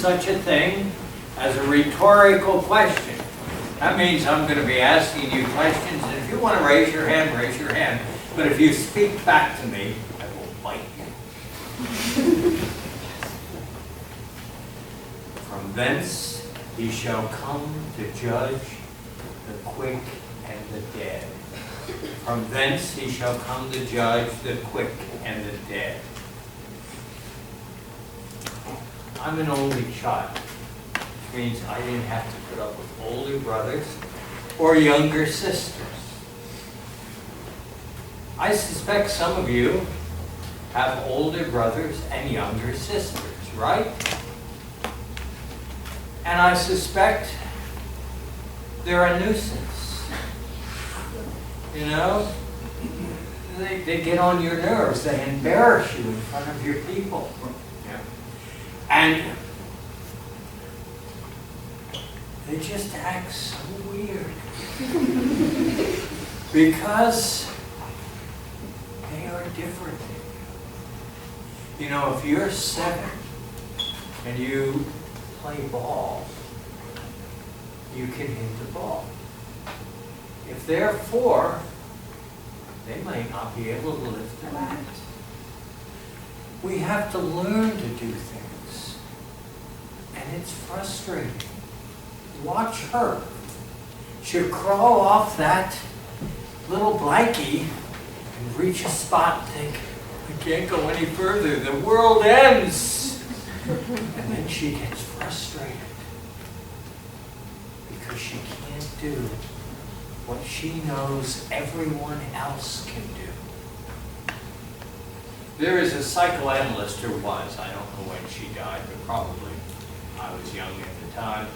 such a thing as a rhetorical question. That means I'm going to be asking you questions, and if you want to raise your hand, raise your hand. But if you speak back to me, I will bite you. From thence he shall come to judge the quick and the dead. From thence he shall come to judge the quick and the dead. I'm an only child, which means I didn't have to put up with older brothers or younger sisters. I suspect some of you have older brothers and younger sisters, right? And I suspect they're a nuisance. You know? They get on your nerves. They embarrass you in front of your people. Yeah. And they just act so weird. Because they are different than you. You know, if you're 7 and you play ball, you can hit the ball. If they're 4, they might not be able to lift the bat. We have to learn to do things. And it's frustrating. Watch her. She'll crawl off that little blankie and reach a spot and think, I can't go any further. The world ends. And then she gets frustrated because she can't do what she knows everyone else can do. There is a psychoanalyst who was, I don't know when she died, but probably I was young at the time,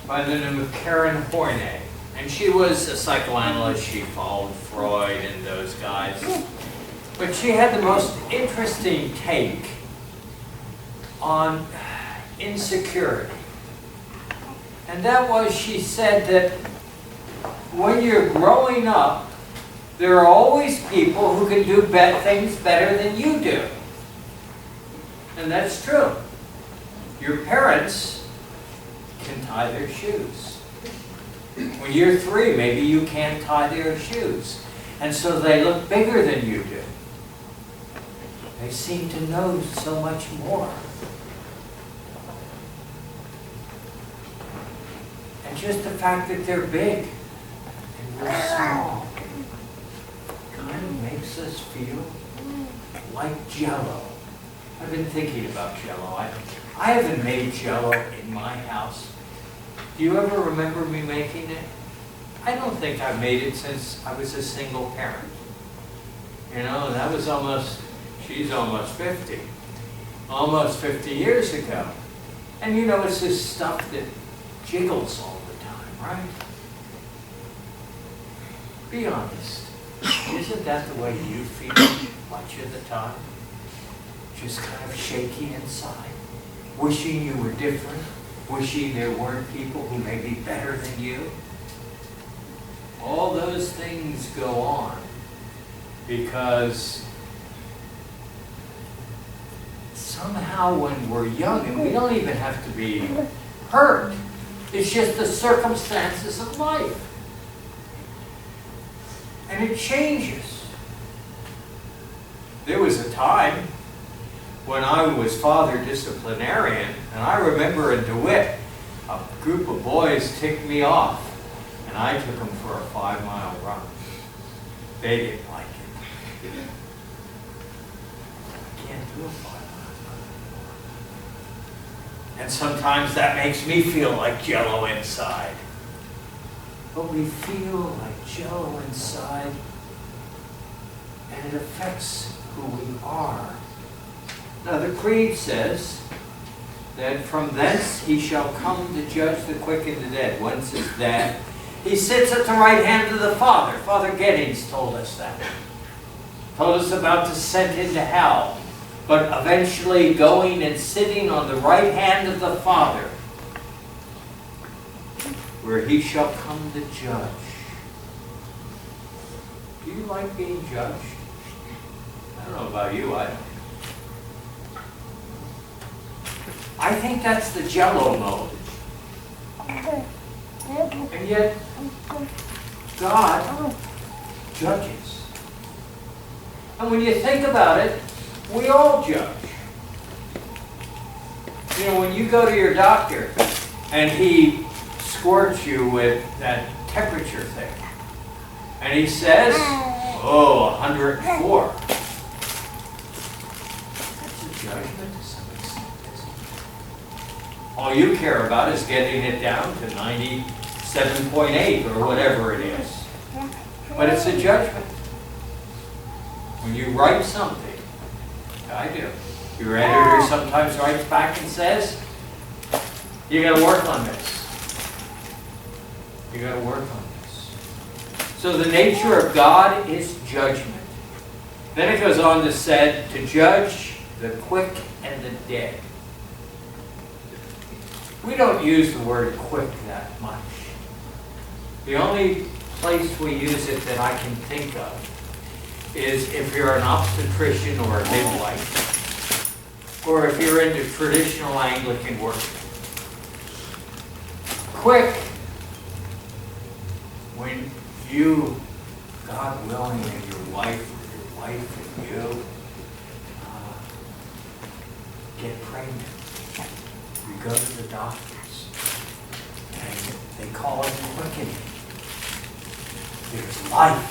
by the name of Karen Horney. And she was a psychoanalyst. She followed Freud and those guys. But she had the most interesting take on insecurity. And that was, she said that when you're growing up, there are always people who can do things better than you do. And that's true. Your parents can tie their shoes. When you're 3, maybe you can't tie their shoes. And so they look bigger than you do. They seem to know so much more. And just the fact that they're big and we're small kind of makes us feel like Jello. I've been thinking about Jello. I haven't made Jello in my house. Do you ever remember me making it? I don't think I've made it since I was a single parent. You know, that was she's almost 50. Almost 50 years ago. And you know, it's this stuff that jiggles all the time, right? Be honest. Isn't that the way you feel much of the time? Just kind of shaky inside, wishing you were different, wishing there weren't people who may be better than you. All those things go on because somehow when we're young, and we don't even have to be hurt, it's just the circumstances of life. And it changes. There was a time when I was father disciplinarian, and I remember in DeWitt, a group of boys ticked me off, and I took them for a 5-mile run. They didn't like it. I can't do a 5-mile run. And sometimes that makes me feel like Jello inside. But we feel like Jello inside, and it affects who we are. Now the Creed says that from thence he shall come to judge the quick and the dead. Whence is that? He sits at the right hand of the Father. Father Gettings told us that. Told us about descent into hell, but eventually going and sitting on the right hand of the Father, where he shall come to judge. Do you like being judged? I don't know about you, I don't. I think that's the Jello mode. And yet, God judges. And when you think about it, we all judge. You know, when you go to your doctor and he squirts you with that temperature thing, and he says, oh, 104. That's a judgment to some extent, isn't it? All you care about is getting it down to 97.8 or whatever it is. But it's a judgment. When you write something, I do. Your editor sometimes writes back and says, you got to work on this. You got to work on this. So the nature of God is judgment. Then it goes on to say, to judge the quick and the dead. We don't use the word quick that much. The only place we use it that I can think of is if you're an obstetrician or a midwife, or if you're into traditional Anglican work. Quick, when you, God willing, and your wife and you get pregnant, you go to the doctors, and they call it quickening. There's life.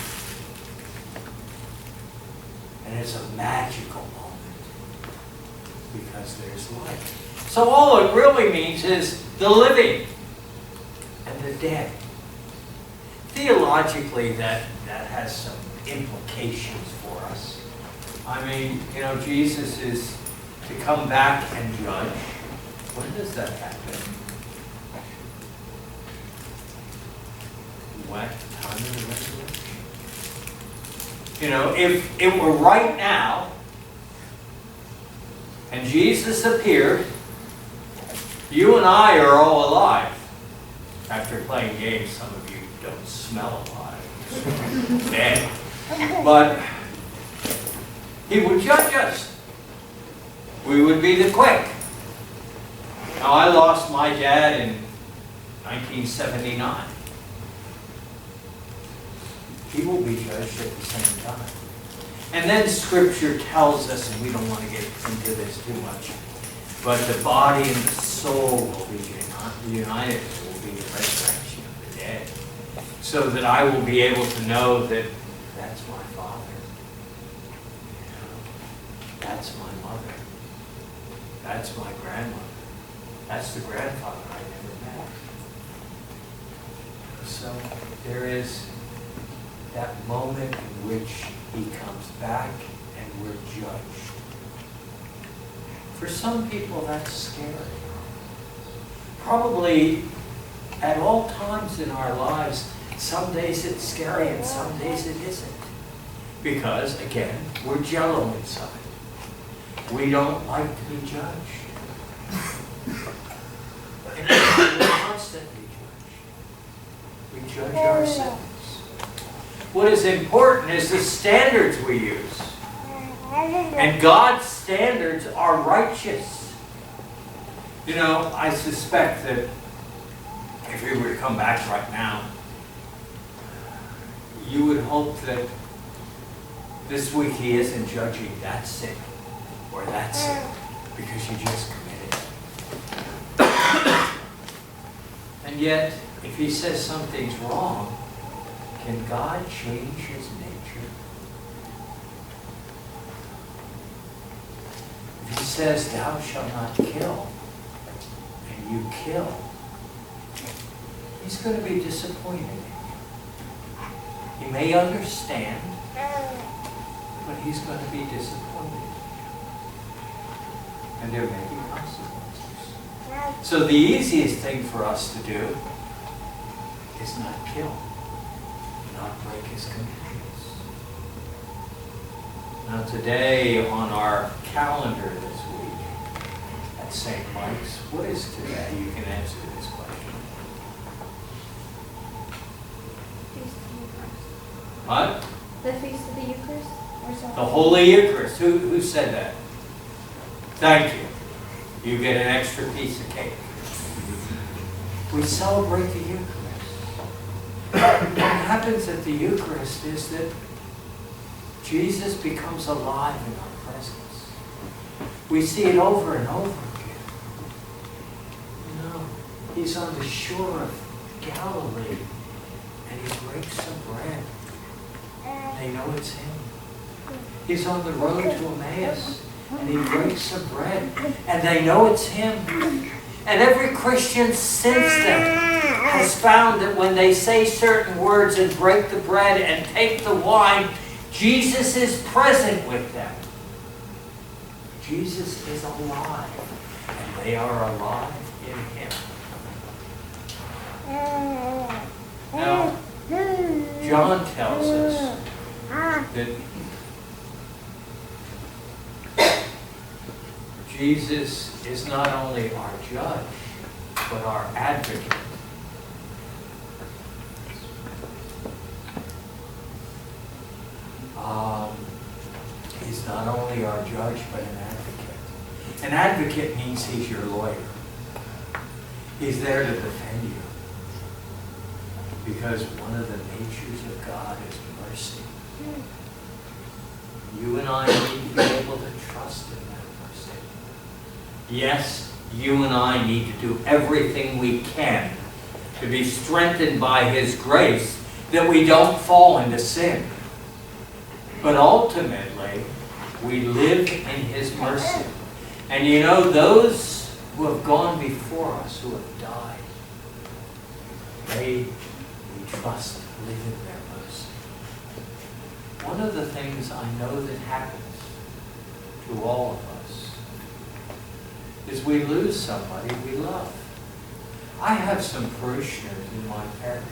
And it's a magical moment because there's life. So all it really means is the living and the dead. Theologically, that has some implications for us. I mean, you know, Jesus is to come back and judge. When does that happen? What time of the resurrection? You know, if it were right now, and Jesus appeared, you and I are all alive. After playing games, some of you don't smell alive. Dead. But he would judge us. We would be the quick. Now, I lost my dad in 1979. He will be judged at the same time. And then Scripture tells us, and we don't want to get into this too much, but the body and the soul will be united. It will be the resurrection of the dead. So that I will be able to know that that's my father. That's my mother. That's my grandmother. That's the grandfather I never met. So there is that moment in which he comes back and we're judged. For some people, that's scary. Probably at all times in our lives, some days it's scary and some days it isn't. Because, again, we're Jello inside. We don't like to be judged. And we're constantly judged. We judge ourselves. What is important is the standards we use. And God's standards are righteous. You know, I suspect that if he were to come back right now, you would hope that this week he isn't judging that sin or that sin because you just committed it. And yet, if he says something's wrong, can God change his nature? If he says, thou shalt not kill, and you kill, he's going to be disappointed in you. He may understand, but he's going to be disappointed. And there may be consequences. So the easiest thing for us to do is not kill. Not break his commandments. Now today on our calendar this week at St. Mike's, what is today? You can answer this question. Feast of the Eucharist. What? The Feast of the Eucharist? Or something? The Holy Eucharist. Who said that? Thank you. you get an extra piece of cake. We celebrate the Eucharist. What happens at the Eucharist is that Jesus becomes alive in our presence. We see it over and over again. You know, he's on the shore of Galilee and he breaks some bread. They know it's him. He's on the road to Emmaus and he breaks some bread and they know it's him. And every Christian since then has found that when they say certain words and break the bread and take the wine, Jesus is present with them. Jesus is alive, and they are alive in him. Now, John tells us that Jesus is not only our judge, but our advocate. He's not only our judge, but an advocate. An advocate means he's your lawyer. He's there to defend you. Because one of the natures of God is mercy. You and I need to be able to trust in that mercy. Yes, you and I need to do everything we can to be strengthened by his grace that we don't fall into sin. But ultimately, we live in his mercy. And you know, those who have gone before us, who have died, we trust live in their mercy. One of the things I know that happens to all of us is we lose somebody we love. I have some parishioners in my parish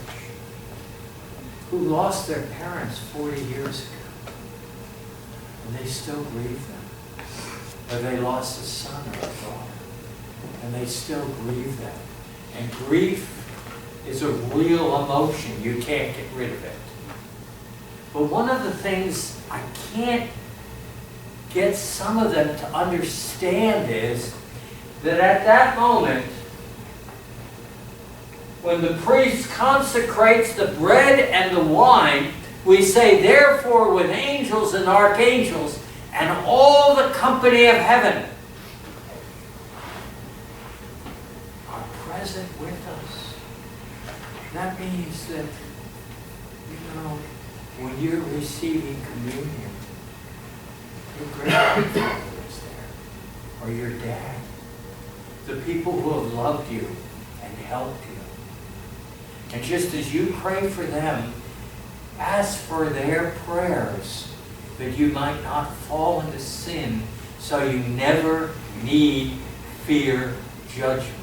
who lost their parents 40 years ago. And they still grieve them. Or they lost a son or a daughter. And they still grieve them. And grief is a real emotion. You can't get rid of it. But one of the things I can't get some of them to understand is that at that moment, when the priest consecrates the bread and the wine, we say, therefore, with angels and archangels and all the company of heaven are present with us. That means that, you know, when you're receiving communion, your grandfather is there, or your dad, the people who have loved you and helped you. And just as you pray for them, ask for their prayers that you might not fall into sin, so you never need fear judgment.